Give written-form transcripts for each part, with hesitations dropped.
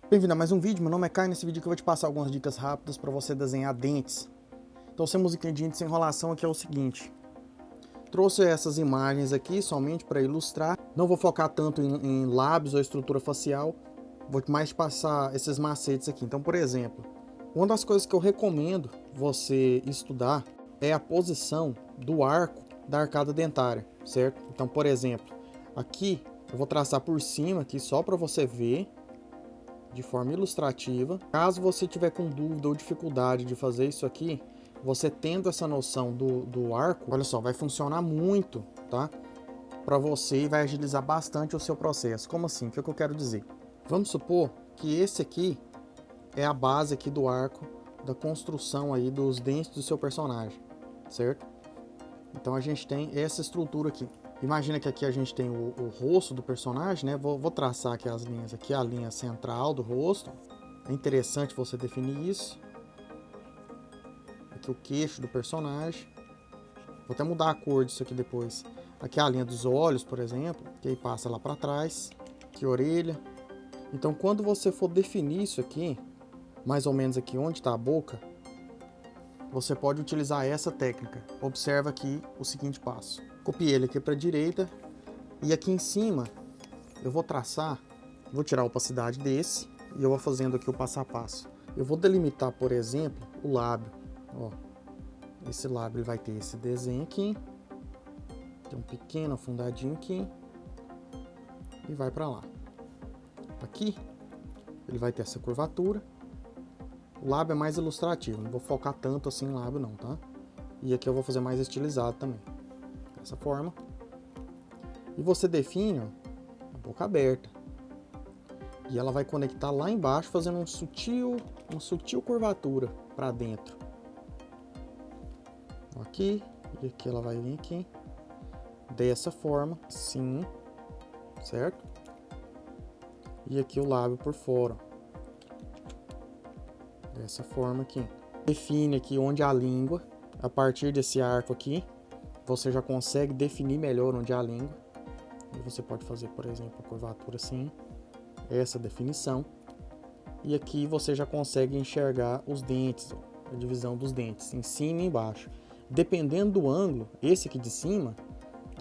Bem-vindo a mais um vídeo, meu nome é Caio. Nesse vídeo aqui eu vou te passar algumas dicas rápidas para você desenhar dentes. Então, sem musiquinha de índice sem enrolação, aqui é o seguinte. Trouxe essas imagens aqui somente para ilustrar. Não vou focar tanto em lábios ou estrutura facial. Vou mais te passar esses macetes aqui. Então, por exemplo, uma das coisas que eu recomendo você estudar é a posição do arco da arcada dentária, certo? Então, por exemplo, aqui eu vou traçar por cima aqui só para você ver de forma ilustrativa. Caso você tiver com dúvida ou dificuldade de fazer isso aqui, você tendo essa noção do arco, olha só, vai funcionar muito, tá? Para você e vai agilizar bastante o seu processo. Como assim? O que eu quero dizer? Vamos supor que esse aqui é a base aqui do arco da construção aí dos dentes do seu personagem, certo? Então a gente tem essa estrutura aqui. Imagina que aqui a gente tem o rosto do personagem, né? Vou traçar aqui as linhas. Aqui é a linha central do rosto. É interessante você definir isso. Aqui o queixo do personagem. Vou até mudar a cor disso aqui depois. Aqui é a linha dos olhos, por exemplo, que aí passa lá para trás. Aqui a orelha. Então quando você for definir isso aqui, mais ou menos aqui onde está a boca, você pode utilizar essa técnica. Observa aqui o seguinte passo. Copiei ele aqui para a direita e aqui em cima eu vou traçar, vou tirar a opacidade desse e eu vou fazendo aqui o passo a passo. Eu vou delimitar, por exemplo, o lábio. Ó, esse lábio ele vai ter esse desenho aqui, tem um pequeno afundadinho aqui e vai para lá. Aqui ele vai ter essa curvatura. O lábio é mais ilustrativo, não vou focar tanto assim no lábio não, tá? E aqui eu vou fazer mais estilizado também, dessa forma. E você define, ó, a boca aberta. E ela vai conectar lá embaixo, fazendo uma sutil curvatura para dentro. Aqui, e aqui ela vai vir aqui. Dessa forma, sim, certo? E aqui o lábio por fora. Dessa forma aqui. Define aqui onde a língua. A partir desse arco aqui, você já consegue definir melhor onde é a língua. E você pode fazer, por exemplo, a curvatura assim. Essa definição. E aqui você já consegue enxergar os dentes, ó, a divisão dos dentes, em cima e embaixo. Dependendo do ângulo, esse aqui de cima,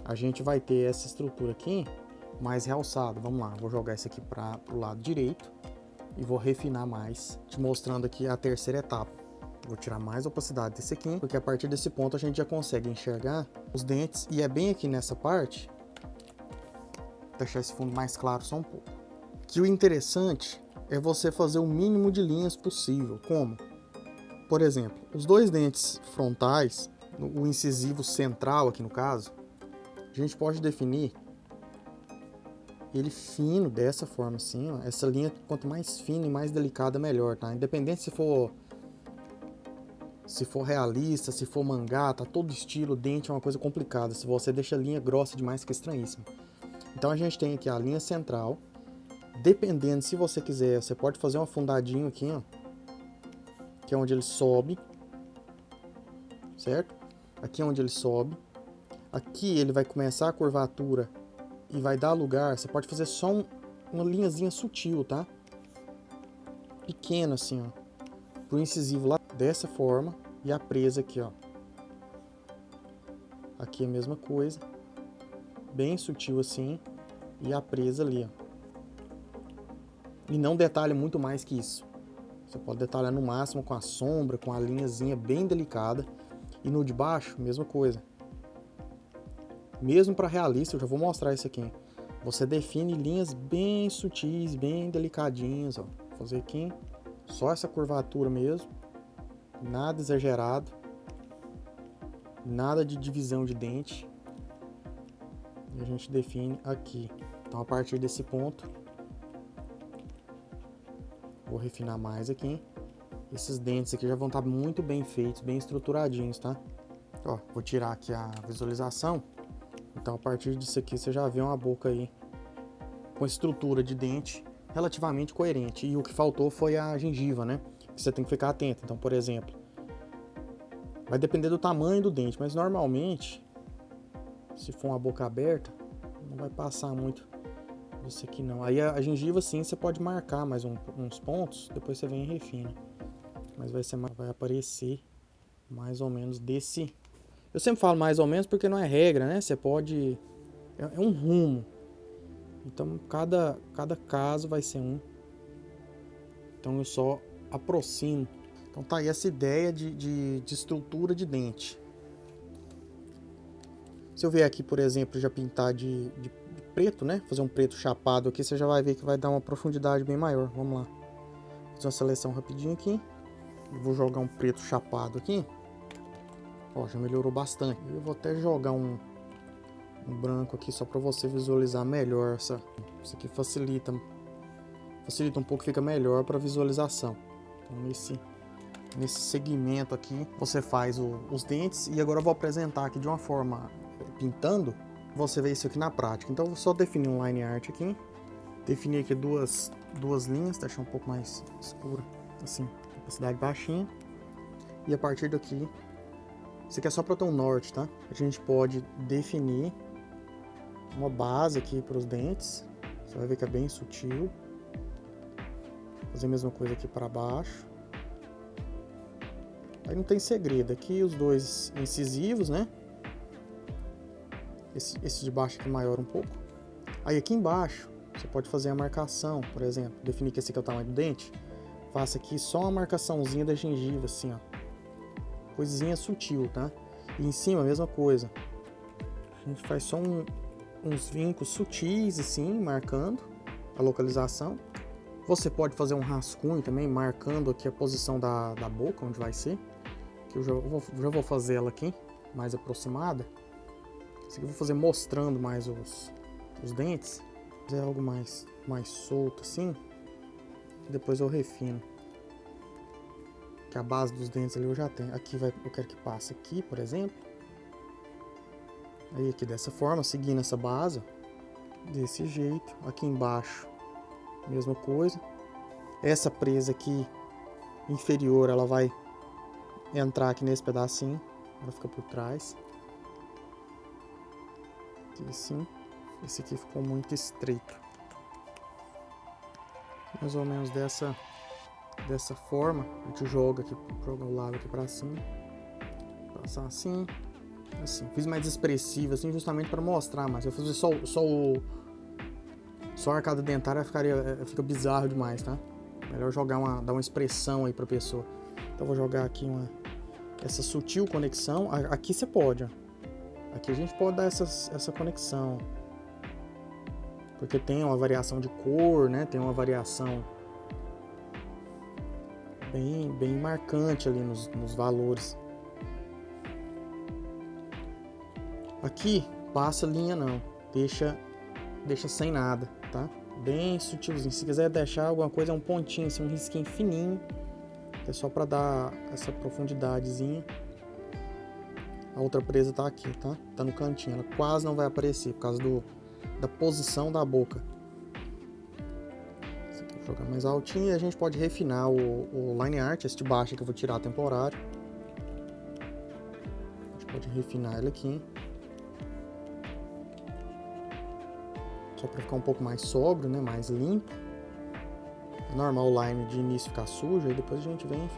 a gente vai ter essa estrutura aqui mais realçada. Vamos lá, vou jogar esse aqui para o lado direito e vou refinar mais, te mostrando aqui a terceira etapa. Vou tirar mais opacidade desse aqui, porque a partir desse ponto a gente já consegue enxergar os dentes. E é bem aqui nessa parte, vou deixar esse fundo mais claro só um pouco, que o interessante é você fazer o mínimo de linhas possível. Como? Por exemplo, os dois dentes frontais, o incisivo central aqui no caso, a gente pode definir ele fino dessa forma assim, ó. Essa linha, quanto mais fina e mais delicada, melhor, tá? Independente se for realista, se for mangá, tá todo estilo, dente é uma coisa complicada. Se você deixa a linha grossa demais, fica estranhíssimo. Então a gente tem aqui a linha central. Dependendo, se você quiser, você pode fazer um afundadinho aqui, ó, que é onde ele sobe, certo? Aqui é onde ele sobe. Aqui ele vai começar a curvatura e vai dar lugar. Você pode fazer só uma linhazinha sutil, tá? Pequena assim, ó, pro incisivo lá dessa forma e a presa aqui, ó. Aqui é a mesma coisa, bem sutil assim e a presa ali, ó. E não detalhe muito mais que isso. Você pode detalhar no máximo com a sombra, com a linhazinha bem delicada. E no de baixo, mesma coisa. Mesmo para realista, eu já vou mostrar isso aqui. Você define linhas bem sutis, bem delicadinhas, ó. Vou fazer aqui só essa curvatura mesmo. Nada exagerado. Nada de divisão de dente. E a gente define aqui. Então a partir desse ponto, vou refinar mais aqui. Esses dentes aqui já vão estar muito bem feitos, bem estruturadinhos, tá? Ó, vou tirar aqui a visualização. Então, a partir disso aqui, você já vê uma boca aí com estrutura de dente relativamente coerente. E o que faltou foi a gengiva, né? Que você tem que ficar atento. Então, por exemplo, vai depender do tamanho do dente, mas normalmente, se for uma boca aberta, não vai passar muito Esse aqui não. Aí a gengiva sim, você pode marcar mais uns pontos, depois você vem e refina. Mas vai aparecer mais ou menos desse... Eu sempre falo mais ou menos porque não é regra, né? Você pode... É um rumo. Então cada caso vai ser um. Então eu só aproximo. Então tá aí essa ideia de estrutura de dente. Se eu vier aqui, por exemplo, já pintar de preto, né? Fazer um preto chapado aqui, você já vai ver que vai dar uma profundidade bem maior. Vamos lá. Fazer uma seleção rapidinho aqui. Vou jogar um preto chapado aqui. Ó, já melhorou bastante. Eu vou até jogar um branco aqui só para você visualizar melhor. Isso aqui facilita um pouco, fica melhor para visualização. Então, nesse segmento aqui, você faz os dentes. E agora eu vou apresentar aqui de uma forma pintando. Você vê isso aqui na prática. Então eu vou só definir um line art aqui. Definir aqui duas linhas, deixar um pouco mais escura, assim, opacidade baixinha. E a partir daqui, isso aqui é só para ter um norte, tá? A gente pode definir uma base aqui para os dentes. Você vai ver que é bem sutil. Fazer a mesma coisa aqui para baixo. Aí não tem segredo. Aqui os dois incisivos, né? Esse de baixo aqui é maior um pouco. Aí aqui embaixo, você pode fazer a marcação, por exemplo. Definir que esse aqui é o tamanho do dente. Faça aqui só uma marcaçãozinha da gengiva, assim, ó. Coisinha sutil, tá? E em cima a mesma coisa. A gente faz só uns vincos sutis, assim, marcando a localização. Você pode fazer um rascunho também, marcando aqui a posição da boca, onde vai ser. Que eu já vou fazer ela aqui, mais aproximada. Isso aqui eu vou fazer mostrando mais os dentes. Fazer algo mais solto assim. E depois eu refino. Que a base dos dentes ali eu já tenho. Aqui eu quero que passe aqui, por exemplo. Aí aqui dessa forma, seguindo essa base. Desse jeito. Aqui embaixo, mesma coisa. Essa presa aqui inferior, ela vai entrar aqui nesse pedacinho. Ela fica por trás. Aqui assim. Esse aqui ficou muito estreito. Mais ou menos dessa forma. A gente joga o lado aqui pra cima. Passar assim. Assim. Fiz mais expressivo assim, justamente para mostrar, mas eu fazer só a arcada dentária fica bizarro demais, tá? Melhor dar uma expressão aí pra pessoa. Então vou jogar aqui essa sutil conexão. Aqui você pode, ó. Aqui a gente pode dar essa conexão. Porque tem uma variação de cor, né? Tem uma variação bem marcante ali nos valores. Aqui, passa linha não. Deixa sem nada, tá? Bem sutilzinho. Se quiser deixar alguma coisa, é um pontinho, assim, um risquinho fininho. É só pra dar essa profundidadezinha. A outra presa tá aqui, tá? Tá no cantinho. Ela quase não vai aparecer por causa da posição da boca. Esse aqui eu vou jogar mais altinho e a gente pode refinar o line art. Esse de baixo que eu vou tirar temporário. A gente pode refinar ele aqui. Só para ficar um pouco mais sóbrio, né? Mais limpo. É normal o line de início ficar sujo, aí depois a gente vem e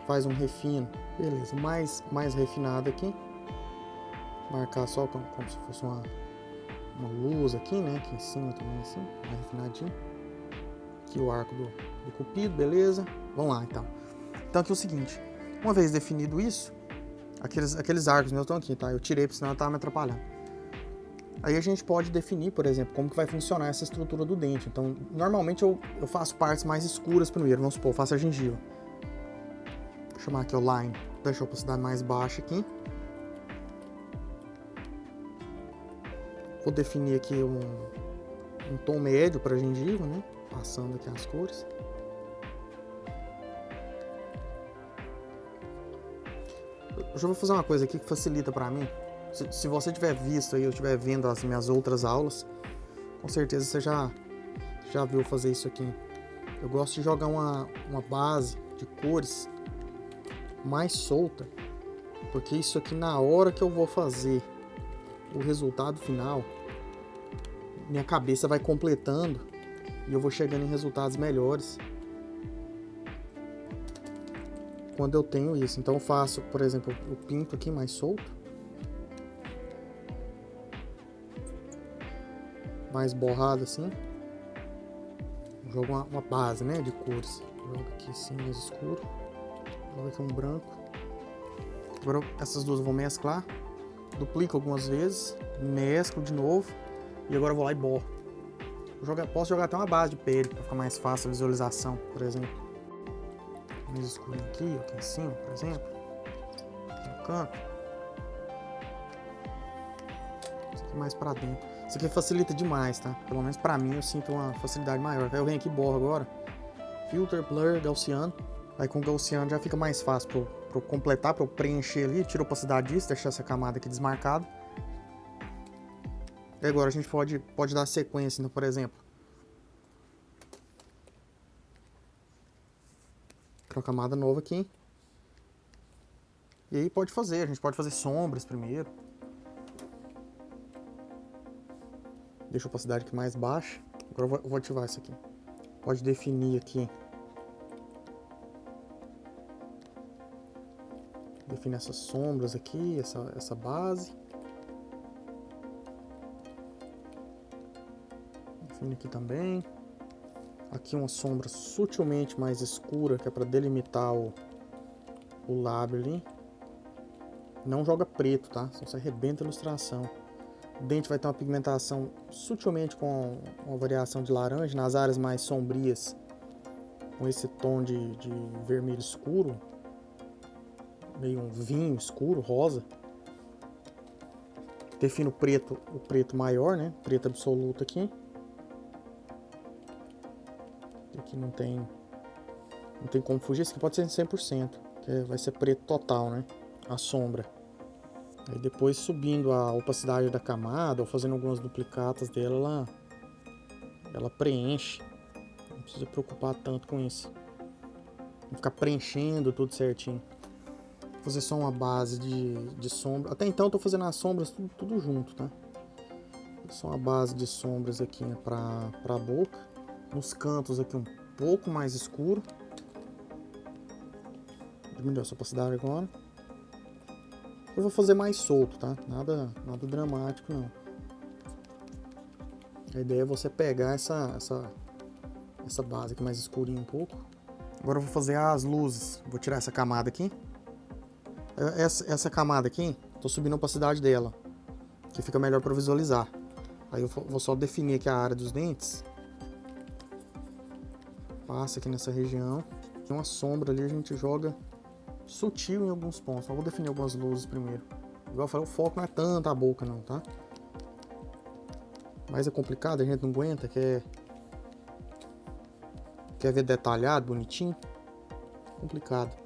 faz um refino. Beleza, mais refinado aqui. Marcar só como se fosse uma luz aqui, né? Aqui em cima também assim, mais refinadinho. Aqui o arco do cupido, beleza? Vamos lá então. Então aqui é o seguinte, uma vez definido isso, aqueles arcos meus estão aqui, tá? Eu tirei porque senão eu tava me atrapalhando. Aí a gente pode definir, por exemplo, como que vai funcionar essa estrutura do dente. Então, normalmente eu faço partes mais escuras primeiro. Vamos supor, eu faço a gengiva. Vou chamar aqui o line. Deixa a opacidade mais baixa aqui. Vou definir aqui um tom médio para a gengiva, né? Passando aqui as cores. Eu já vou fazer uma coisa aqui que facilita para mim. Se você tiver visto aí, eu estiver vendo as minhas outras aulas, com certeza você já viu fazer isso aqui. Eu gosto de jogar uma base de cores mais solta, porque isso aqui na hora que eu vou fazer o resultado final, minha cabeça vai completando e eu vou chegando em resultados melhores quando eu tenho isso. Então eu faço, por exemplo, eu pinto aqui mais solto, mais borrado assim, jogo uma base, né, de cores, jogo aqui assim mais escuro, jogo aqui um branco. Agora essas duas eu vou mesclar, duplico algumas vezes, mesclo de novo e agora eu vou lá e borro. Posso jogar até uma base de pele para ficar mais fácil a visualização, por exemplo. Mais escurinho aqui em cima, por exemplo, aqui no canto. Isso aqui mais para dentro. Isso aqui facilita demais, tá? Pelo menos para mim eu sinto uma facilidade maior. Aí eu venho aqui e borro agora. Filter, Blur, Gaussiano. Aí com o Gaussiano já fica mais fácil para eu completar, para eu preencher ali, tiro a opacidade disso, deixar essa camada aqui desmarcada. E agora a gente pode dar sequência, então, por exemplo. Uma camada nova aqui. E aí a gente pode fazer sombras primeiro. Deixa a opacidade aqui mais baixa. Agora eu vou ativar isso aqui. Pode definir aqui. Define essas sombras aqui, essa base. Define aqui também. Aqui uma sombra sutilmente mais escura, que é para delimitar o lábio ali. Não joga preto, tá? Senão você arrebenta a ilustração. O dente vai ter uma pigmentação sutilmente com uma variação de laranja. Nas áreas mais sombrias, com esse tom de vermelho escuro. Meio um vinho escuro, rosa. Defino o preto maior, né? Preto absoluto aqui. Aqui não tem como fugir. Esse aqui pode ser 100%, que vai ser preto total, né? A sombra. Aí depois subindo a opacidade da camada ou fazendo algumas duplicatas dela, ela preenche. Não precisa preocupar tanto com isso. Não ficar preenchendo tudo certinho. Vou fazer só uma base de sombra. Até então eu tô fazendo as sombras tudo junto, tá? Só uma base de sombras aqui, né, pra boca. Nos cantos aqui um pouco mais escuro. Diminuiu essa opacidade agora. Eu vou fazer mais solto, tá? Nada dramático, não. A ideia é você pegar essa base aqui mais escurinha um pouco. Agora eu vou fazer as luzes. Vou tirar essa camada aqui. Essa camada aqui, tô subindo a opacidade dela, que fica melhor para visualizar. Aí eu vou só definir aqui a área dos dentes. Passa aqui nessa região. Tem uma sombra ali, a gente joga sutil em alguns pontos. Só vou definir algumas luzes primeiro. Igual eu falei, o foco não é tanto a boca não, tá? Mas é complicado, a gente não aguenta, quer ver detalhado, bonitinho. Complicado.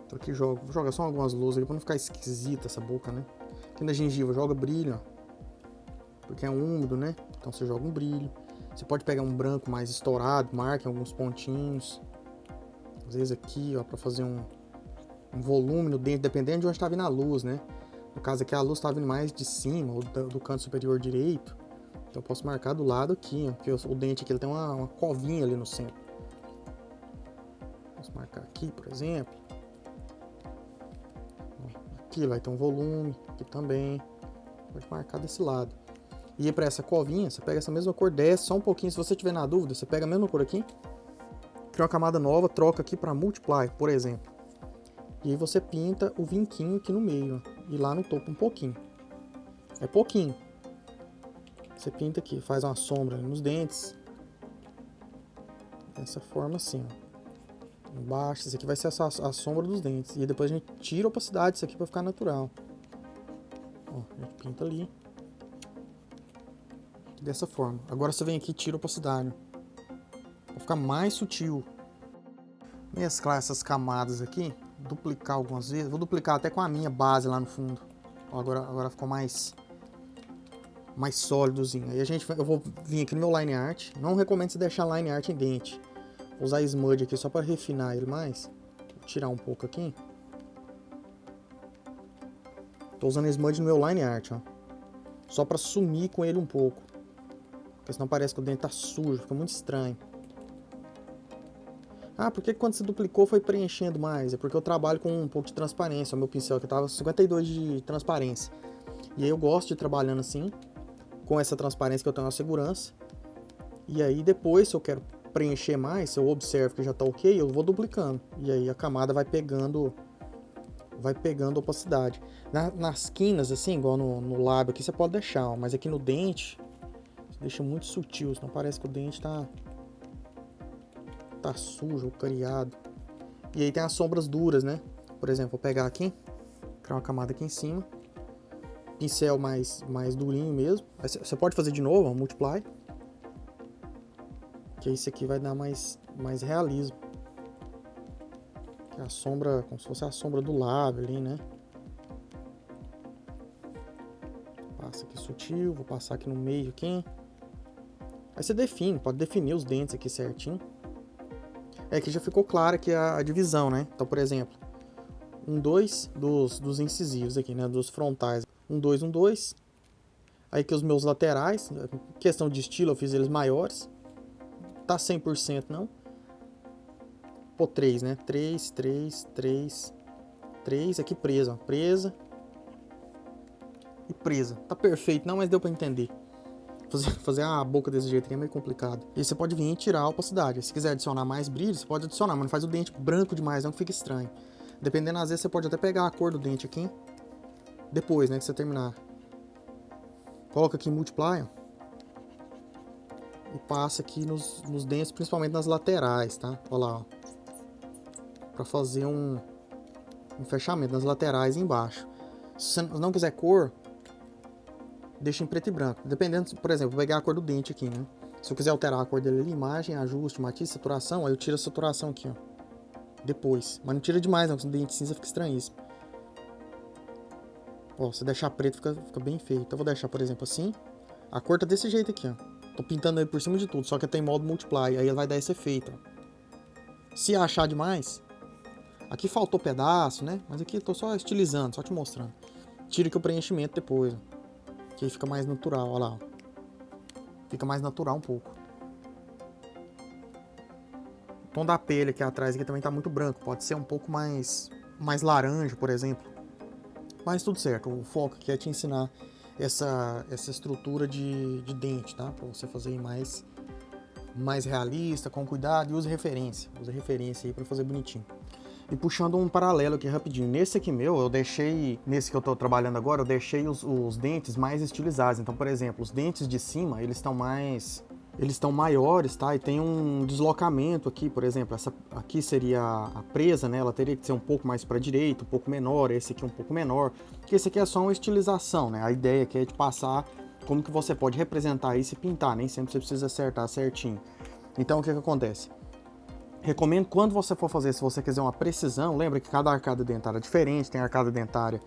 Então aqui vou jogar só algumas luzes aqui pra não ficar esquisita essa boca, né? Aqui na gengiva joga brilho, ó. Porque é úmido, né? Então você joga um brilho. Você pode pegar um branco mais estourado, marca alguns pontinhos. Às vezes aqui, ó, pra fazer um volume no dente, dependendo de onde tá vindo a luz, né? No caso aqui a luz tá vindo mais de cima, ou do canto superior direito. Então eu posso marcar do lado aqui, ó. Porque o dente aqui ele tem uma covinha ali no centro. Posso marcar aqui, por exemplo. Aqui vai ter um volume, aqui também. Pode marcar desse lado. E para essa covinha, você pega essa mesma cor, desce só um pouquinho. Se você tiver na dúvida, você pega a mesma cor aqui, cria uma camada nova, troca aqui para Multiply, por exemplo. E aí você pinta o vinquinho aqui no meio, ó, e lá no topo um pouquinho. É pouquinho. Você pinta aqui, faz uma sombra nos dentes. Dessa forma assim, ó. Embaixo, isso aqui vai ser a sombra dos dentes. E depois a gente tira a opacidade disso aqui para ficar natural. Ó, a gente pinta ali. Dessa forma. Agora você vem aqui e tira a opacidade. Para ficar mais sutil. Mesclar essas camadas aqui. Duplicar algumas vezes. Vou duplicar até com a minha base lá no fundo. Ó, agora ficou mais sólidozinho. Aí eu vou vir aqui no meu line art. Não recomendo você deixar line art em dente. Vou usar smudge aqui só para refinar ele mais. Vou tirar um pouco aqui. Tô usando smudge no meu line art, ó. Só pra sumir com ele um pouco. Porque senão parece que o dente tá sujo, fica muito estranho. Ah, por que quando você duplicou foi preenchendo mais? É porque eu trabalho com um pouco de transparência. O meu pincel aqui tava 52 de transparência. E aí eu gosto de ir trabalhando assim, com essa transparência que eu tenho na segurança. E aí depois, se eu quero preencher mais, se eu observo que já tá ok, eu vou duplicando. E aí a camada vai pegando opacidade. Nas quinas, assim, igual no lábio aqui, você pode deixar, ó, mas aqui no dente, você deixa muito sutil, senão parece que o dente tá sujo ou cariado. E aí tem as sombras duras, né? Por exemplo, vou pegar aqui, criar uma camada aqui em cima. Pincel mais durinho mesmo. Aí você pode fazer de novo, ó, multiply. Que esse aqui vai dar mais realismo. Que é a sombra, como se fosse a sombra do lábio ali, né? Passa aqui sutil, vou passar aqui no meio aqui. Aí você define, pode definir os dentes aqui certinho. É que já ficou clara aqui a divisão, né? Então, por exemplo, 1, 2 dos incisivos aqui, né? Dos frontais. 1, 2, 1, 2. Aí aqui os meus laterais, questão de estilo, eu fiz eles maiores. Tá 100% não. Pô, 3, né? 3, 3, 3, 3. Aqui presa, ó. Presa. E presa. Tá perfeito, não, mas deu pra entender. Fazer a boca desse jeito aqui é meio complicado. E você pode vir e tirar a opacidade. Se quiser adicionar mais brilho, você pode adicionar, mas não faz o dente branco demais, não, que fica estranho. Dependendo, às vezes você pode até pegar a cor do dente aqui. Depois, né, que você terminar. Coloca aqui em Multiply, ó. E passa aqui nos dentes, principalmente nas laterais, tá? Olha lá, ó. Pra fazer um fechamento nas laterais e embaixo. Se você não quiser cor, deixa em preto e branco. Dependendo, por exemplo, vou pegar a cor do dente aqui, né? Se eu quiser alterar a cor dele ali, imagem, ajuste, matiz, saturação, aí eu tiro a saturação aqui, ó. Depois. Mas não tira demais, não, porque o dente cinza fica estranhíssimo. Ó, se deixar preto fica bem feio. Então eu vou deixar, por exemplo, assim. A cor tá desse jeito aqui, ó. Tô pintando ele por cima de tudo, só que tem modo multiply, aí ele vai dar esse efeito, ó. Se achar demais, aqui faltou pedaço, né? Mas aqui eu tô só estilizando, só te mostrando. Tira aqui o preenchimento depois, ó. Que aí fica mais natural, olha lá, ó. Fica mais natural um pouco. O tom da pele aqui atrás aqui também tá muito branco. Pode ser um pouco mais laranja, por exemplo. Mas tudo certo. O foco aqui é te ensinar essa estrutura de dente, tá? Pra você fazer mais realista, com cuidado, e use referência. Use referência aí pra fazer bonitinho. E puxando um paralelo aqui rapidinho. Nesse aqui meu, eu deixei... Nesse que eu tô trabalhando agora, eu deixei os dentes mais estilizados. Então, por exemplo, os dentes de cima, eles estão maiores, tá? E tem um deslocamento aqui, por exemplo. Essa aqui seria a presa, né? Ela teria que ser um pouco mais para direita, um pouco menor. Esse aqui um pouco menor. Porque esse aqui é só uma estilização, né? A ideia aqui é de passar como que você pode representar isso e pintar. Nem sempre você precisa acertar certinho. Então, o que acontece? Recomendo quando você for fazer, se você quiser uma precisão, lembra que cada arcada dentária é diferente. Tem arcada dentária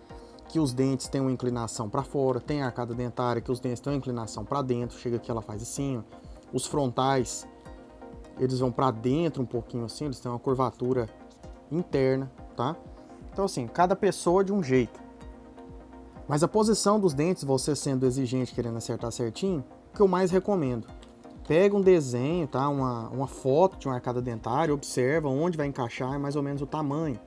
que os dentes têm uma inclinação para fora, tem arcada dentária que os dentes têm uma inclinação para dentro. Chega aqui, ela faz assim, ó. Os frontais, eles vão para dentro um pouquinho assim, eles têm uma curvatura interna, tá? Então assim, cada pessoa de um jeito. Mas a posição dos dentes, você sendo exigente, querendo acertar certinho, o que eu mais recomendo? Pega um desenho, tá? Uma foto de uma arcada dentária, observa onde vai encaixar mais ou menos o tamanho.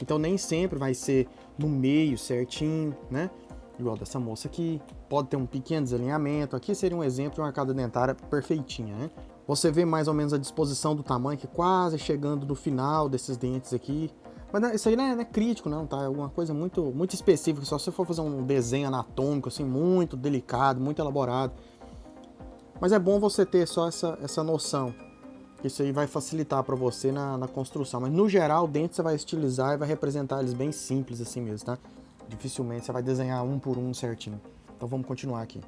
Então nem sempre vai ser no meio certinho, né? Igual dessa moça aqui. Pode ter um pequeno desalinhamento. Aqui seria um exemplo de uma arcada dentária perfeitinha, né? Você vê mais ou menos a disposição do tamanho, que quase chegando no final desses dentes aqui. Mas isso aí não é crítico, não, tá? É alguma coisa muito específica. Só se você for fazer um desenho anatômico, assim, muito delicado, muito elaborado. Mas é bom você ter só essa noção. Isso aí vai facilitar para você na construção. Mas no geral, o dente você vai estilizar e vai representar eles bem simples assim mesmo, tá? Dificilmente você vai desenhar um por um certinho. Então vamos continuar aqui.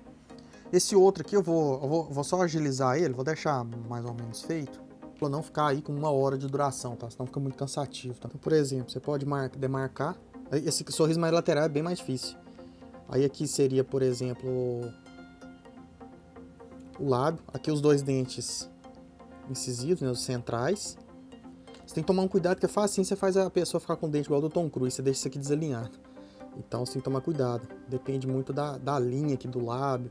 Esse outro aqui eu vou só agilizar ele, vou deixar mais ou menos feito, para não ficar aí com 1 hora de duração, tá? Senão fica muito cansativo, tá? Então, por exemplo, você pode demarcar. Esse sorriso mais lateral é bem mais difícil. Aí aqui seria, por exemplo, o lábio. Aqui os dois dentes incisivos, né, os centrais. Você tem que tomar um cuidado, que é fácil assim, você faz a pessoa ficar com o dente igual do Tom Cruise, você deixa isso aqui desalinhado. Então você tem que tomar cuidado. Depende muito da linha aqui do lábio.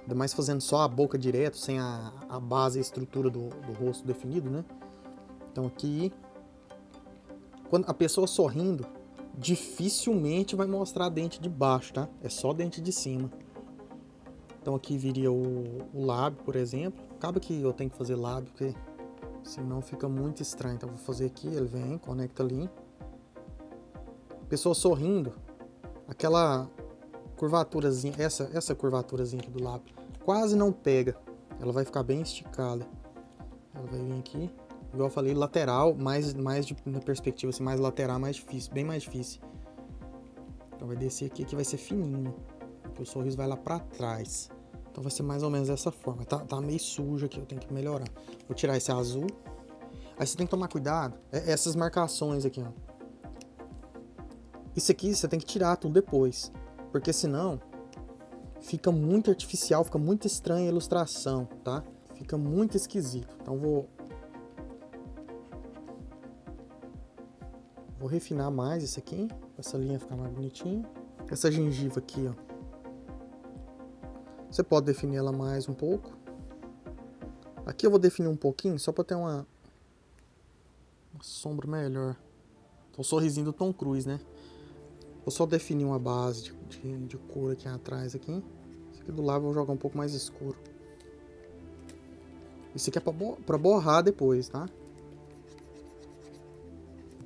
Ainda mais fazendo só a boca direto, sem a base e a estrutura do rosto definido, né? Então aqui, quando a pessoa sorrindo, dificilmente vai mostrar dente de baixo, tá? É só dente de cima. Então aqui viria o lábio, por exemplo. Acaba que eu tenho que fazer lábio, porque senão fica muito estranho. Então eu vou fazer aqui, ele vem, conecta ali. Pessoa sorrindo, aquela curvaturazinha, essa curvaturazinha aqui do lábio, quase não pega. Ela vai ficar bem esticada. Ela vai vir aqui, igual eu falei, lateral, na perspectiva assim, mais lateral, mais difícil, bem mais difícil. Então vai descer aqui, que vai ser fininho, porque o sorriso vai lá pra trás. Então vai ser mais ou menos dessa forma. Tá meio sujo aqui, eu tenho que melhorar. Vou tirar esse azul. Aí você tem que tomar cuidado. Essas marcações aqui, ó. Isso aqui você tem que tirar tudo depois. Porque senão fica muito artificial, fica muito estranha a ilustração, tá? Fica muito esquisito. Então vou refinar mais isso aqui. Essa linha ficar mais bonitinha. Essa gengiva aqui, ó. Você pode definir ela mais um pouco. Aqui eu vou definir um pouquinho, só para ter uma sombra melhor. Então, o sorrisinho do Tom Cruise, né? Vou só definir uma base de cor aqui atrás. Aqui. Esse aqui do lado eu vou jogar um pouco mais escuro. Isso aqui é para borrar depois, tá?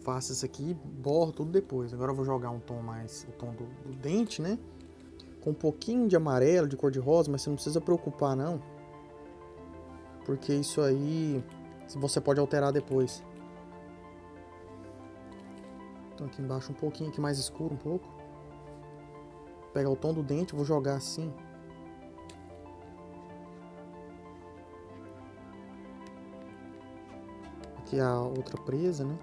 Faço isso aqui, borro tudo depois. Agora eu vou jogar um tom mais... o tom do dente, né? Com um pouquinho de amarelo, de cor de rosa, mas você não precisa preocupar não, porque isso aí você pode alterar depois. Então aqui embaixo um pouquinho, aqui mais escuro um pouco. Vou pegar o tom do dente, vou jogar assim. Aqui a outra presa, né?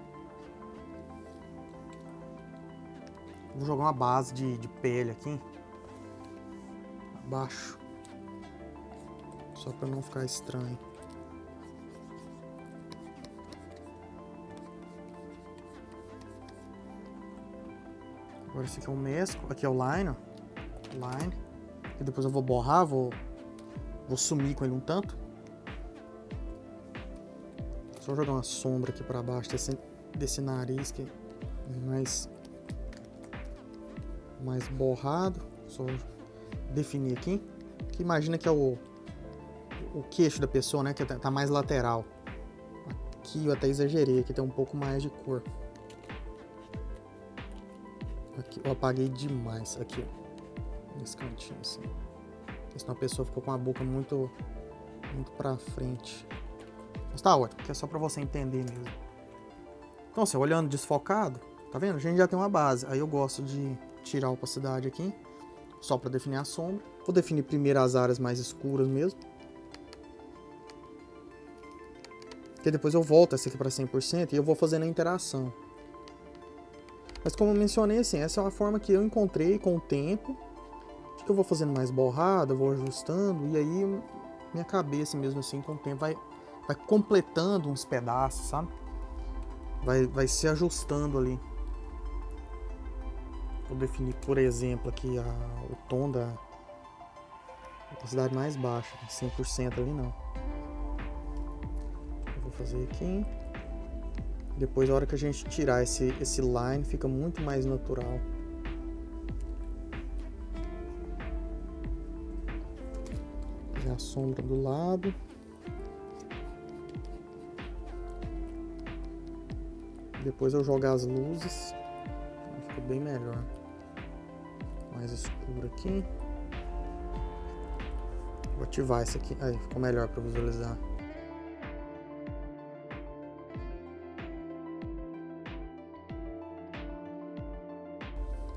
Vou jogar uma base de pele aqui. Baixo, só para não ficar estranho. Agora esse aqui é o mesclo, aqui é o line, ó. Line. E depois eu vou borrar, vou sumir com ele um tanto. Só jogar uma sombra aqui para baixo desse nariz que é mais borrado. Só definir aqui, que imagina que é o queixo da pessoa, né, que tá mais lateral. Aqui eu até exagerei, aqui tem um pouco mais de cor. Aqui eu apaguei demais, aqui ó, nesse cantinho assim. Porque senão a pessoa ficou com a boca muito pra frente. Mas tá ótimo, que é só pra você entender mesmo. Então assim, olhando desfocado, tá vendo? A gente já tem uma base. Aí eu gosto de tirar a opacidade aqui, só para definir a sombra. Vou definir primeiro as áreas mais escuras mesmo. Porque depois eu volto essa aqui para 100% e eu vou fazendo a interação. Mas como eu mencionei, assim, essa é uma forma que eu encontrei com o tempo. Acho que eu vou fazendo mais borrada, vou ajustando. E aí minha cabeça mesmo assim, com o tempo, vai completando uns pedaços, sabe? Vai se ajustando ali. Vou definir, por exemplo, aqui o tom da opacidade mais baixa, 100% ali não. Eu vou fazer aqui. Depois, a hora que a gente tirar esse line, fica muito mais natural. Já a sombra do lado. Depois eu jogar as luzes, fica bem melhor. Mais escuro aqui. Vou ativar esse aqui. Aí, ficou melhor para visualizar.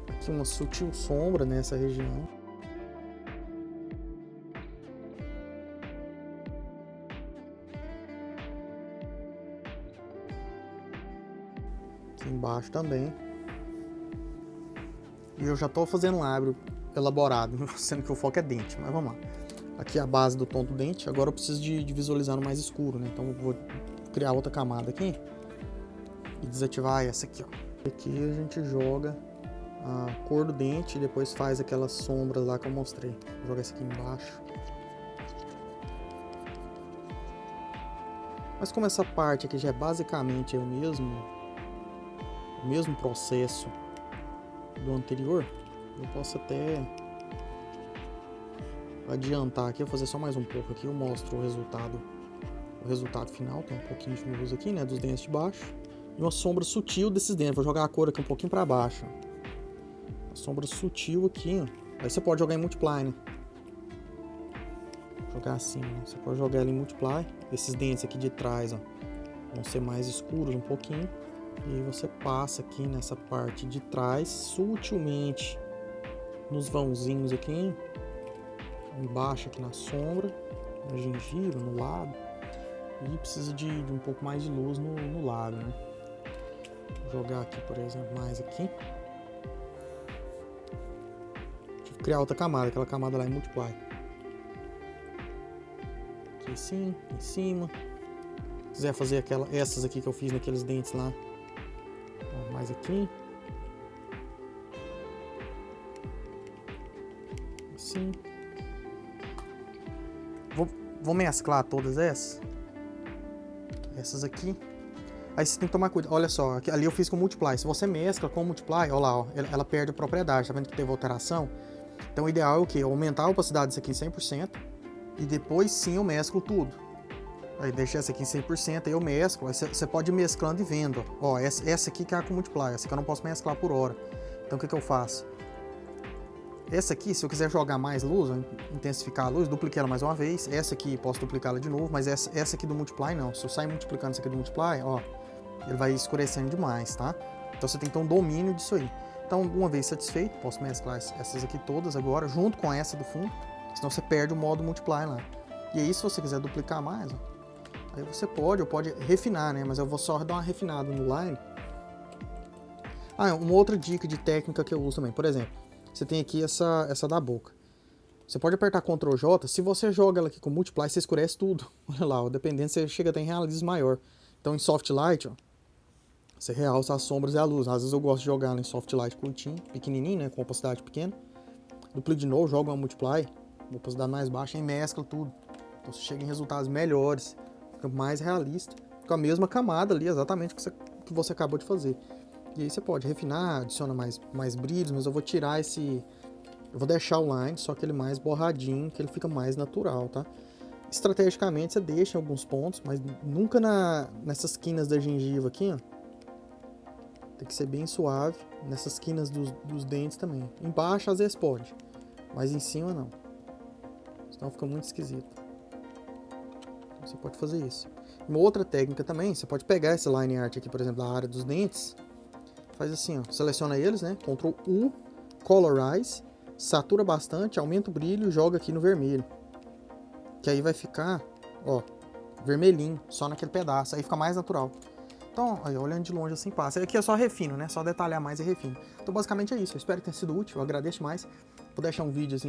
Aqui uma sutil sombra nessa região. Aqui embaixo também. E eu já estou fazendo um lábio elaborado, sendo que o foco é dente, mas vamos lá. Aqui é a base do tom do dente, agora eu preciso de visualizar no mais escuro, né? Então eu vou criar outra camada aqui e desativar essa aqui, ó. Aqui a gente joga a cor do dente e depois faz aquelas sombras lá que eu mostrei. Vou jogar esse aqui embaixo. Mas como essa parte aqui já é basicamente o mesmo processo do anterior, eu posso até adiantar aqui, eu vou fazer só mais um pouco aqui, eu mostro o resultado final. Tem um pouquinho de luz aqui, né, dos dentes de baixo. E uma sombra sutil desses dentes. Vou jogar a cor aqui um pouquinho para baixo. Uma sombra sutil aqui, ó. Aí você pode jogar em Multiply, né? Jogar assim, né? Você pode jogar ela em Multiply. Esses dentes aqui de trás, ó, vão ser mais escuros um pouquinho. E aí você passa aqui nessa parte de trás, sutilmente, nos vãozinhos aqui, embaixo aqui na sombra, na gengiva, no lado. E precisa de um pouco mais de luz no lado, né? Vou jogar aqui, por exemplo, mais aqui. Deixa eu criar outra camada, aquela camada lá em Multiply. Aqui assim, em cima. Se quiser fazer essas aqui que eu fiz naqueles dentes lá. Ó, mais aqui. Assim. Vou mesclar todas essas. Essas aqui. Aí você tem que tomar cuidado. Olha só, ali eu fiz com Multiply. Se você mescla com Multiply, olha lá, ó, ela perde a propriedade. Tá vendo que teve alteração? Então o ideal é o quê? Aumentar a opacidade disso aqui em 100%. E depois sim eu mesclo tudo. Aí deixa essa aqui em 100%, aí eu mesclo. Aí você pode ir mesclando e vendo. Ó, essa aqui que é a com Multiply. Essa aqui eu não posso mesclar por hora. Então o que eu faço? Essa aqui, se eu quiser jogar mais luz, intensificar a luz, dupliquei ela mais uma vez. Essa aqui, posso duplicá-la de novo, mas essa aqui do Multiply não. Se eu sair multiplicando essa aqui do Multiply, ó, ele vai escurecendo demais, tá? Então você tem que ter um domínio disso aí. Então, uma vez satisfeito, posso mesclar essas aqui todas agora, junto com essa do fundo, senão você perde o modo Multiply lá. E aí, se você quiser duplicar mais, ó, aí você pode refinar, né? Mas eu vou só dar uma refinada no line. Ah, uma outra dica de técnica que eu uso também, por exemplo, você tem aqui essa da boca. Você pode apertar Ctrl J, se você joga ela aqui com Multiply, você escurece tudo. Olha lá, ó, dependendo, você chega até em realismo maior. Então em Soft Light, ó, você realça as sombras e a luz. Às vezes eu gosto de jogar ela em Soft Light curtinho, pequenininho, né, com opacidade pequena. Duplico de novo, jogo uma Multiply, opacidade mais baixa e mescla tudo. Então você chega em resultados melhores, fica mais realista, com a mesma camada ali, exatamente que você acabou de fazer. E aí você pode refinar, adiciona mais brilhos, mas eu vou tirar esse... Eu vou deixar o line, só que ele mais borradinho, que ele fica mais natural, tá? Estrategicamente você deixa em alguns pontos, mas nunca nessas quinas da gengiva aqui, ó. Tem que ser bem suave. Nessas quinas dos dentes também. Embaixo às vezes pode, mas em cima não. Senão fica muito esquisito. Então, você pode fazer isso. Uma outra técnica também, você pode pegar esse line art aqui, por exemplo, da área dos dentes. Faz assim, ó, seleciona eles, né? Ctrl U, Colorize, satura bastante, aumenta o brilho e joga aqui no vermelho. Que aí vai ficar, ó, vermelhinho, só naquele pedaço, aí fica mais natural. Então, aí, olhando de longe assim passa. Aqui é só refino, né? Só detalhar mais e refino. Então, basicamente é isso. Eu espero que tenha sido útil, eu agradeço mais. Vou deixar um vídeo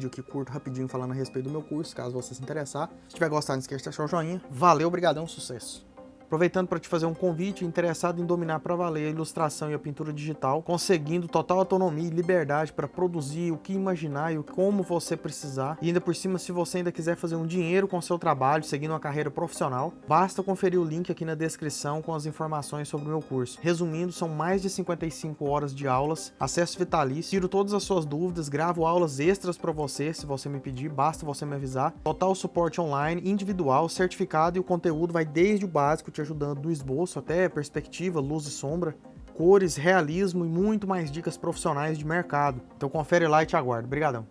aqui curto, rapidinho, falando a respeito do meu curso, caso você se interessar. Se tiver gostado, não esqueça de deixar o joinha. Valeu, obrigadão, sucesso! Aproveitando para te fazer um convite, interessado em dominar para valer a ilustração e a pintura digital, conseguindo total autonomia e liberdade para produzir o que imaginar e como você precisar, e ainda por cima, se você ainda quiser fazer um dinheiro com seu trabalho, seguindo uma carreira profissional, basta conferir o link aqui na descrição com as informações sobre o meu curso. Resumindo, são mais de 55 horas de aulas, acesso vitalício, tiro todas as suas dúvidas, gravo aulas extras para você, se você me pedir, basta você me avisar, total suporte online, individual, certificado, e o conteúdo vai desde o básico, te ajudando do esboço até perspectiva, luz e sombra, cores, realismo e muito mais dicas profissionais de mercado. Então confere lá e te aguardo. Obrigadão.